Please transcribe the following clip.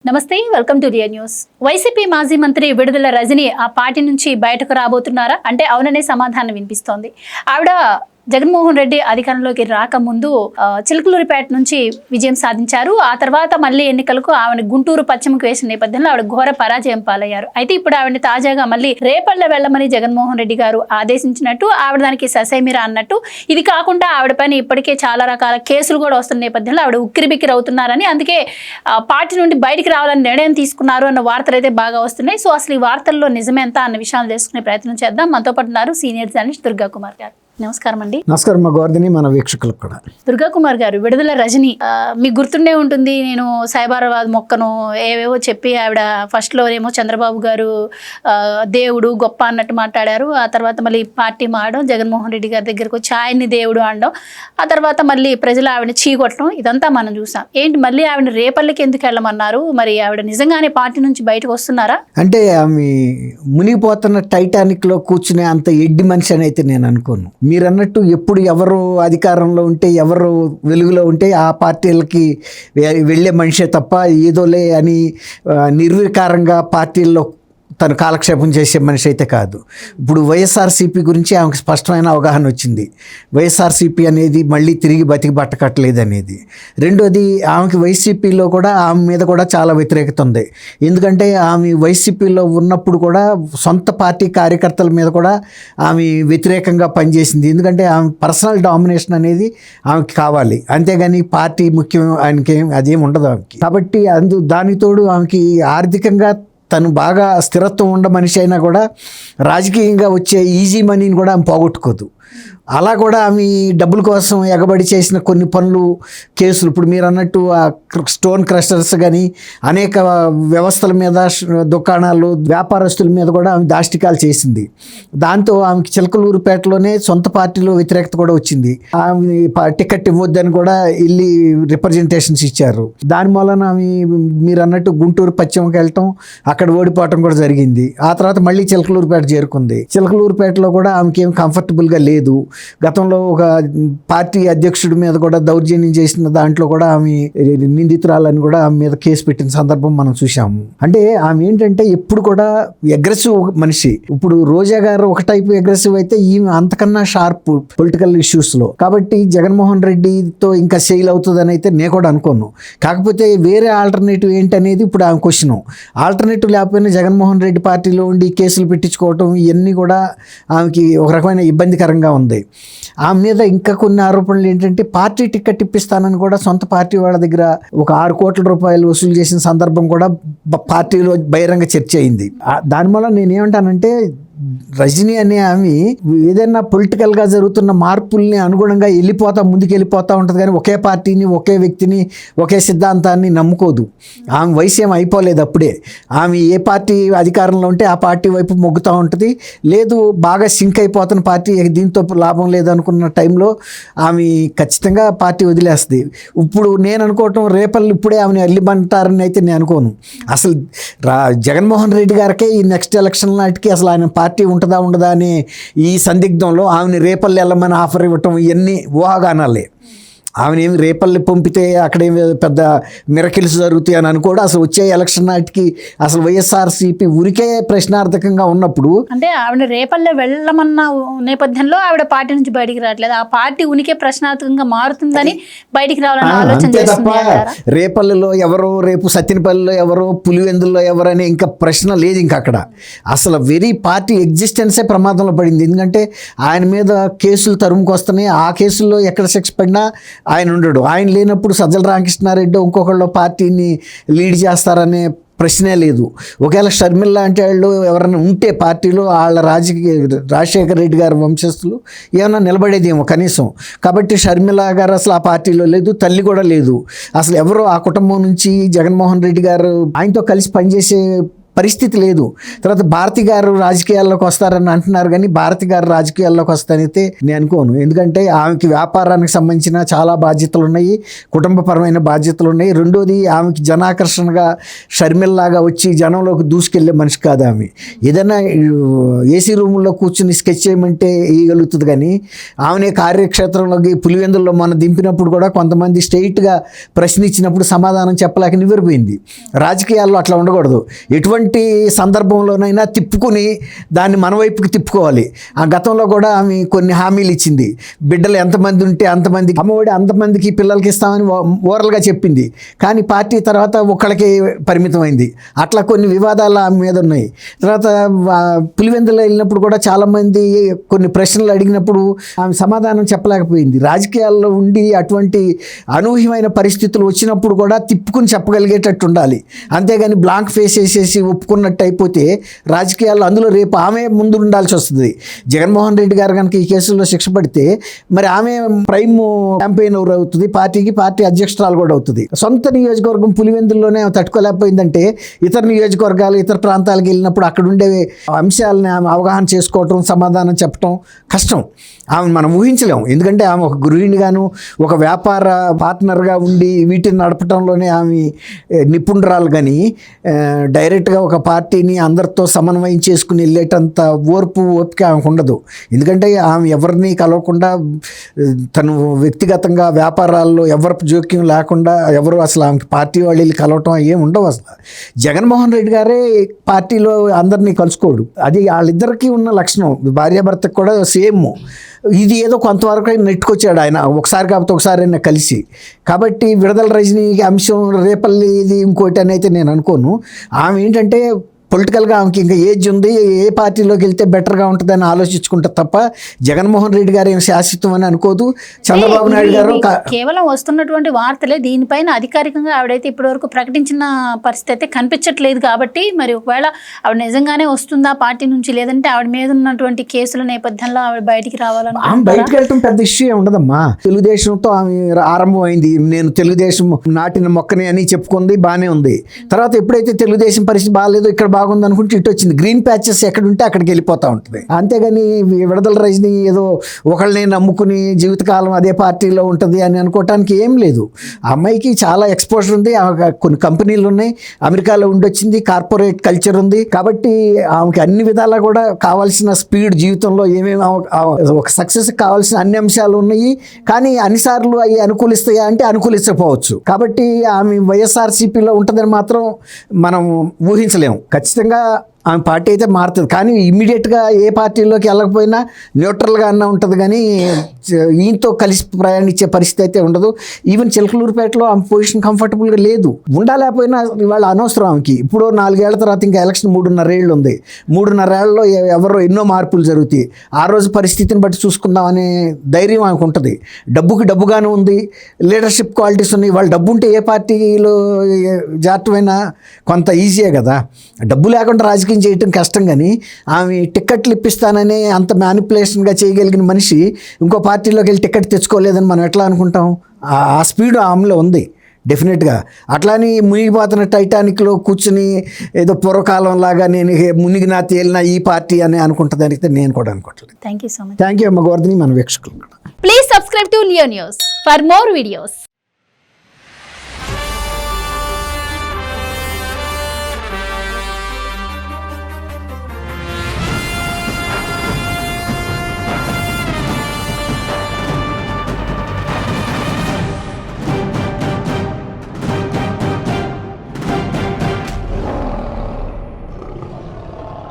నమస్తే, welcome to real news. YCP మాజీ మంత్రి విడుదల రజని ఆ పార్టీ నుంచి బయటకు రాబోతున్నారా అంటే అవుననే సమాధానం వినిపిస్తోంది. ఆవిడ జగన్మోహన్ రెడ్డి అధికారంలోకి రాకముందు చిలకలూరిపేట నుంచి విజయం సాధించారు. ఆ తర్వాత మళ్ళీ ఎన్నికలకు ఆవిడ గుంటూరు పశ్చిమకు వేసిన నేపథ్యంలో ఆవిడ ఘోర పరాజయం పాలయ్యారు. అయితే ఇప్పుడు ఆవిడని తాజాగా మళ్ళీ రేపల్లె వెళ్లమని జగన్మోహన్ రెడ్డి గారు ఆదేశించినట్టు, ఆవిడ దానికి ససేమిరా అన్నట్టు. ఇది కాకుండా ఆవిడ పైన ఇప్పటికే చాలా రకాల కేసులు కూడా వస్తున్న నేపథ్యంలో ఆవిడ ఉక్కిరిబిక్కిరి అవుతున్నారని, అందుకే పార్టీ నుండి బయటికి రావాలని నిర్ణయం తీసుకున్నారు అన్న వార్తలు అయితే బాగా వస్తున్నాయి. సో అసలు ఈ వార్తల్లో నిజమేంత అన్న విషయాలు తెలుసుకునే ప్రయత్నం చేద్దాం. మనతో పాటు ఉన్నారు సీనియర్ జర్నలిస్ట్ దుర్గా కుమార్ గారు. నమస్కారం అండి. నమస్కారం మా గోవర్ధని, మన వీక్షకులకు కూడా. దుర్గా కుమార్ గారు, విడుదల రజని మీకు గుర్తుండే ఉంటుంది, నేను సైబరాబాద్ మొక్కను ఏవేవో చెప్పి ఆవిడ ఫస్ట్లో ఏమో చంద్రబాబు గారు దేవుడు గొప్ప అన్నట్టు మాట్లాడారు. ఆ తర్వాత మళ్ళీ పార్టీ మారడం, జగన్మోహన్ రెడ్డి గారి దగ్గరకు వచ్చి ఆయన్ని దేవుడు అనడం, ఆ తర్వాత మళ్ళీ ప్రజలు ఆవిడని చీకొట్టడం, ఇదంతా మనం చూసాం. ఏంటి మళ్ళీ ఆవిడ రేపల్లికి ఎందుకు వెళ్ళమన్నారు? మరి ఆవిడ నిజంగానే పార్టీ నుంచి బయటకు వస్తున్నారా? అంటే ఆమె మునిగిపోతున్న టైటానిక్ లో కూర్చునే అంత ఎడ్డి మనిషి అని అయితే నేను అనుకోను. మీరు అన్నట్టు ఎప్పుడు ఎవరు అధికారంలో ఉంటే, ఎవరు వెలుగులో ఉంటే ఆ పార్టీలకి వెళ్ళే మనిషే తప్ప ఏదోలే అని నిర్వికారంగా పార్టీల్లో తను కాలక్షేపం చేసే మనిషి అయితే కాదు. ఇప్పుడు వైఎస్ఆర్సీపీ గురించి ఆమెకు స్పష్టమైన అవగాహన వచ్చింది. వైఎస్ఆర్సీపీ అనేది మళ్ళీ తిరిగి బతికి బట్టకట్టలేదు అనేది. రెండోది, ఆమెకి వైసీపీలో కూడా ఆమె మీద కూడా చాలా వ్యతిరేకత ఉంది. ఎందుకంటే ఆమె వైసీపీలో ఉన్నప్పుడు కూడా సొంత పార్టీ కార్యకర్తల మీద కూడా ఆమె వ్యతిరేకంగా పనిచేసింది. ఎందుకంటే ఆమె పర్సనల్ డామినేషన్ అనేది ఆమెకి కావాలి, అంతేగాని పార్టీ ముఖ్యం ఆయనకి అదేం ఉండదు ఆమెకి. కాబట్టి దానితోడు ఆమెకి ఆర్థికంగా తను బాగా స్థిరత్వం ఉన్న మనిషి అయినా కూడా రాజకీయంగా వచ్చే ఈజీ మనీని కూడా ఆమె పోగొట్టుకోదు. అలా కూడా ఆమె డబ్బుల కోసం ఎగబడి చేసిన కొన్ని పనులు, కేసులు, ఇప్పుడు మీరు అన్నట్టు ఆ స్టోన్ క్రషర్స్ కానీ అనేక వ్యవస్థల మీద, దుకాణాలు, వ్యాపారస్తుల మీద కూడా ఆమె దాష్టికాలు చేసింది. దాంతో ఆమెకి చిలకలూరుపేటలోనే సొంత పార్టీలో వ్యతిరేకత కూడా వచ్చింది. ఆమె టికెట్ ఇవ్వద్దని కూడా వెళ్ళి రిప్రజెంటేషన్స్ ఇచ్చారు. దాని మూలన ఆమె మీరు అన్నట్టు గుంటూరు పశ్చిమకి వెళ్ళటం, అక్కడ ఓడిపోవటం కూడా జరిగింది. ఆ తర్వాత మళ్ళీ చిలకలూరుపేట చేరుకుంది. చిలకలూరుపేటలో కూడా ఆమెకి ఏం కంఫర్టబుల్గా లేదు. గతంలో ఒక పార్టీ అధ్యక్షుడి మీద కూడా దౌర్జన్యం చేసిన దాంట్లో కూడా ఆమె నిందితురాలని కూడా ఆమె మీద కేసు పెట్టిన సందర్భం మనం చూసాము. అంటే ఆమె ఏంటంటే ఎప్పుడు కూడా అగ్రెసివ్ మనిషి. ఇప్పుడు రోజా గారు ఒక టైపు అగ్రెసివ్ అయితే ఈమె అంతకన్నా షార్ప్ పొలిటికల్ ఇష్యూస్లో. కాబట్టి జగన్మోహన్ రెడ్డితో ఇంకా సెయిల్ అవుతుందని అయితే నేను కూడా అనుకోను. కాకపోతే వేరే ఆల్టర్నేటివ్ ఏంటనేది ఇప్పుడు ఆమె క్వశ్చన్. ఆల్టర్నేటివ్ లేకపోయినా జగన్మోహన్ రెడ్డి పార్టీలో ఉండి కేసులు పెట్టించుకోవటం ఇవన్నీ కూడా ఆమెకి ఒక రకమైన ఇబ్బందికరంగా ఉంది. ఆమె మీద ఇంకా కొన్ని ఆరోపణలు ఏంటంటే పార్టీ టికెట్ ఇప్పిస్తానని కూడా సొంత పార్టీ వాళ్ళ దగ్గర ఒక 6 కోట్ల రూపాయలు వసూలు చేసిన సందర్భం కూడా పార్టీలో బహిరంగ చర్చ అయింది. దానివల్ల నేనేమంటానంటే రజనీ అనే ఆమె ఏదైనా పొలిటికల్గా జరుగుతున్న మార్పుల్ని అనుగుణంగా ముందుకు వెళ్ళిపోతూ ఉంటుంది, కానీ ఒకే పార్టీని, ఒకే వ్యక్తిని, ఒకే సిద్ధాంతాన్ని నమ్ముకోదు. ఆమె వయసు ఏం అయిపోలేదు అప్పుడే. ఆమె ఏ పార్టీ అధికారంలో ఉంటే ఆ పార్టీ వైపు మొగ్గుతూ ఉంటుంది. లేదు బాగా సింక్ అయిపోతున్న పార్టీ, దీంతో లాభం లేదనుకున్న టైంలో ఆమె ఖచ్చితంగా పార్టీ వదిలేస్తుంది. ఇప్పుడు నేను అనుకోవటం రేపల్లి ఇప్పుడే ఆమెను వెళ్ళిమంటారని అయితే నేను అనుకోను. అసలు జగన్మోహన్ రెడ్డి గారికే ఈ నెక్స్ట్ ఎలక్షన్ నాటికి అసలు ఆయన పార్టీ ఉంటుందా ఉండదా అనే ఈ సందిగ్ధంలో ఆమెని రేపల్లి వెళ్ళమని ఆఫర్ ఇవ్వటం ఇవన్నీ ఊహాగానాలే. ఆమెనేమి రేపల్లి పంపితే అక్కడేమి పెద్ద మిరకిల్స్ జరుగుతాయి అని అనుకోడు. అసలు వచ్చే ఎలక్షన్ నాటికి అసలు వైఎస్ఆర్సీపీ ఉరికే ప్రశ్నార్థకంగా ఉన్నప్పుడు, అంటే ఆవిడ రేపల్లె వెళ్ళమన్న నేపథ్యంలో ఆవిడ పార్టీ నుంచి బయటికి రావట్లేదు, ఆ పార్టీ ఉనికే ప్రశ్నార్థకంగా మారుతుందని బయటికి రావాలని ఆలోచన చేస్తుంది. రేపల్లిలో ఎవరో, రేపు సత్యనపల్లిలో ఎవరో, పులివెందుల్లో ఎవరని ఇంకా ప్రశ్న లేదు. ఇంకా అక్కడ అసలు వెరీ పార్టీ ఎగ్జిస్టెన్సే ప్రమాదంలో పడింది. ఎందుకంటే ఆయన మీద కేసులు తరుముకొస్తున్నాయి. ఆ కేసుల్లో ఎక్కడ శిక్ష పడినా ఆయన ఉండడు. ఆయన లేనప్పుడు సజ్జల రామకృష్ణారెడ్డి ఇంకొకళ్ళు పార్టీని లీడ్ చేస్తారనే ప్రశ్నే లేదు. ఒకవేళ షర్మిల లాంటి వాళ్ళు ఎవరైనా ఉంటే పార్టీలో వాళ్ళ రాజశేఖర రెడ్డి గారి వంశస్థులు ఏమైనా నిలబడేదేమో కనీసం. కాబట్టి షర్మిల గారు అసలు ఆ పార్టీలో లేదు, తల్లి కూడా లేదు. అసలు ఎవరో ఆ కుటుంబం నుంచి జగన్మోహన్ రెడ్డి గారు ఆయనతో కలిసి పనిచేసే పరిస్థితి లేదు. తర్వాత భారతి గారు రాజకీయాల్లోకి వస్తారని అంటున్నారు, కానీ భారతి గారు రాజకీయాల్లోకి వస్తానైతే నేను అనుకోను. ఎందుకంటే ఆమెకి వ్యాపారానికి సంబంధించిన చాలా బాధ్యతలు ఉన్నాయి, కుటుంబపరమైన బాధ్యతలు ఉన్నాయి. రెండోది ఆమెకి జనాకర్షణగా షర్మిల్లాగా వచ్చి జనంలోకి దూసుకెళ్లే మనిషి కాదు ఆమె. ఏదైనా ఏసీ రూముల్లో కూర్చుని స్కెచ్ చేయమంటే వేయగలుగుతుంది, కానీ ఆమెనే కార్యక్షేత్రంలోకి పులివెందుల్లో మన దింపినప్పుడు కూడా కొంతమంది స్ట్రెయిట్గా ప్రశ్నించినప్పుడు సమాధానం చెప్పలేక నివ్వెరపోయింది. రాజకీయాల్లో అట్లా ఉండకూడదు. ఎటువంటి సందర్భంలోనైనా తిప్పుకుని దాన్ని మన వైపుకి తిప్పుకోవాలి. ఆ గతంలో కూడా ఆమె కొన్ని హామీలు ఇచ్చింది. బిడ్డలు ఎంతమంది ఉంటే అంతమంది అమ్మఒడి అంతమందికి పిల్లలకి ఇస్తామని ఓరల్గా చెప్పింది, కానీ పార్టీ తర్వాత ఒక్కళ్ళకి పరిమితమైంది. అట్లా కొన్ని వివాదాలు ఆమె మీద ఉన్నాయి. తర్వాత పులివెందులో వెళ్ళినప్పుడు కూడా చాలామంది కొన్ని ప్రశ్నలు అడిగినప్పుడు ఆమె సమాధానం చెప్పలేకపోయింది. రాజకీయాల్లో ఉండి అటువంటి అనూహ్యమైన పరిస్థితులు వచ్చినప్పుడు కూడా తిప్పుకుని చెప్పగలిగేటట్టు ఉండాలి. అంతేగాని బ్లాంక్ ఫేస్ వేసేసి ఒప్పుకున్నట్టు అయిపోతే రాజకీయాల్లో అందులో రేపు ఆమె ముందు ఉండాల్సి వస్తుంది. జగన్మోహన్ రెడ్డి గారు కనుక ఈ కేసుల్లో శిక్ష పడితే మరి ఆమె ప్రైమ్ క్యాంపెయినర్ అవుతుంది, పార్టీ అధ్యక్షురాలు కూడా అవుతుంది. సొంత నియోజకవర్గం పులివెందుల్లోనే తట్టుకోలేకపోయిందంటే ఇతర నియోజకవర్గాలు ఇతర ప్రాంతాలకు వెళ్ళినప్పుడు అక్కడ ఉండే అంశాలని ఆమె అవగాహన చేసుకోవటం, సమాధానం చెప్పటం కష్టం. ఆమె మనం ఊహించలేము. ఎందుకంటే ఆమె ఒక గృహిణిగాను ఒక వ్యాపార పార్ట్నర్గా ఉండి వీటిని నడపడంలోనే ఆమె నిపుణురాలు, కానీ డైరెక్ట్గా ఒక పార్టీని అందరితో సమన్వయం చేసుకుని వెళ్ళేటంత ఓపిక ఆమెకు ఉండదు. ఎందుకంటే ఆమె ఎవరిని కలవకుండా తను వ్యక్తిగతంగా వ్యాపారాల్లో ఎవరి జోక్యం లేకుండా ఎవరు అసలు ఆమెకి పార్టీ వాళ్ళు వెళ్ళి కలవటం ఏమి ఉండవు. అసలు జగన్మోహన్ రెడ్డి గారే పార్టీలో అందరినీ కలుసుకోడు. అది వాళ్ళిద్దరికీ ఉన్న లక్షణం. భార్యాభర్తకు కూడా సేమ్. ఇది ఏదో కొంతవరకు నెట్టుకొచ్చాడు ఆయన, ఒకసారి కాకపోతే ఒకసారి అయినా కలిసి. కాబట్టి విడుదల రజనీ అంశం రేపల్లి ఇది ఇంకోటి అని అయితే నేను అనుకోను. ఆమె ఏంటంటే పొలిటికల్గా ఆమెకి ఇంకా ఏజ్ ఉంది, ఏ పార్టీలోకి వెళ్తే బెటర్గా ఉంటుందని ఆలోచించుకుంటారు తప్ప జగన్మోహన్ రెడ్డి గారు ఏం శాశ్వతం అని అనుకోదు. చంద్రబాబు నాయుడు గారు కేవలం వస్తున్నటువంటి వార్తలే, దీనిపైన అధికారికంగా ఆవిడైతే ఇప్పటివరకు ప్రకటించిన పరిస్థితి అయితే కనిపించట్లేదు. కాబట్టి మరి ఒకవేళ ఆవిడ నిజంగానే వస్తుందా పార్టీ నుంచి, లేదంటే ఆవిడ మీద ఉన్నటువంటి కేసుల నేపథ్యంలో ఆవిడ బయటికి రావాలని ఆమె బయటకు వెళ్ళటం పెద్ద ఇష్యూ ఉండదమ్మా. తెలుగుదేశంతో ఆమె ఆరంభమైంది. నేను తెలుగుదేశం నాటిన మొక్కని అని చెప్పుకుంది, బాగానే ఉంది. తర్వాత ఎప్పుడైతే తెలుగుదేశం పరిస్థితి బాగాలేదో ఇక్కడ బాగుంది అనుకుంటే ఇటు వచ్చింది. గ్రీన్ ప్యాచెస్ ఎక్కడుంటే అక్కడికి వెళ్ళిపోతూ ఉంటుంది. అంతేగాని విడుదల రజనీ ఏదో ఒకళ్ళని నమ్ముకుని జీవితకాలం అదే పార్టీలో ఉంటుంది అని అనుకోవటానికి ఏం లేదు. ఆ అమ్మాయికి చాలా ఎక్స్పోజర్ ఉంది, కొన్ని కంపెనీలు ఉన్నాయి, అమెరికాలో ఉండొచ్చింది, కార్పొరేట్ కల్చర్ ఉంది. కాబట్టి ఆమెకి అన్ని విధాలా కూడా కావాల్సిన స్పీడ్ జీవితంలో ఏమేమి ఒక సక్సెస్ కావాల్సిన అన్ని అంశాలు ఉన్నాయి. కానీ అన్నిసార్లు అవి అనుకూలిస్తాయా అంటే అనుకూలించకపోవచ్చు. కాబట్టి ఆమె వైఎస్ఆర్సీపీలో ఉంటుందని మాత్రం మనం ఊహించలేము. ఖచ్చితంగా ఆమె పార్టీ అయితే మారుతుంది, కానీ ఇమ్మీడియట్గా ఏ పార్టీలోకి వెళ్ళకపోయినా న్యూట్రల్గా అన్న ఉంటుంది, కానీ ఈయనతో కలిసి ప్రయాణించే పరిస్థితి అయితే ఉండదు. ఈవెన్ చిలకలూరుపేటలో ఆమె పొజిషన్ కంఫర్టబుల్గా లేదు. ఉండాలేకపోయినా ఇవాళ అనవసరం ఆమెకి. ఇప్పుడు 4 ఏళ్ల తర్వాత ఇంకా ఎలక్షన్ 3.5 ఏళ్ళు ఉంది. 3.5 ఏళ్లలో ఎవరో ఎన్నో మార్పులు జరుగుతాయి. ఆ రోజు పరిస్థితిని బట్టి చూసుకుందామనే ధైర్యం ఆమెకు ఉంటుంది. డబ్బుకి డబ్బుగానే ఉంది, లీడర్షిప్ క్వాలిటీస్ ఉన్నాయి. వాళ్ళు డబ్బు ఉంటే ఏ పార్టీలో జాతమైనా కొంత ఈజీయే కదా. డబ్బు లేకుండా రాజకీయం చేయటం కష్టం, కానీ ఆమె టిక్కెట్లు ఇప్పిస్తానని అంత మ్యానిపులేషన్గా చేయగలిగిన మనిషి ఇంకో పార్టీలోకి వెళ్ళి టికెట్ తెచ్చుకోలేదని మనం ఎట్లా అనుకుంటాం? ఆ స్పీడ్ ఆమెలో ఉంది డెఫినెట్గా. అట్లాని మునిగిపోతున్న టైటానిక్లో కూర్చుని ఏదో పూర్వకాలం లాగా నేను మునిగినా తేలినా ఈ పార్టీ అని అనుకుంటుందని నేను కూడా అనుకోవట్లేదు. Thank you so much. Thank you అమ్మ గోవర్ధని, మన వీక్షకులు. Please subscribe to Leo News for more videos.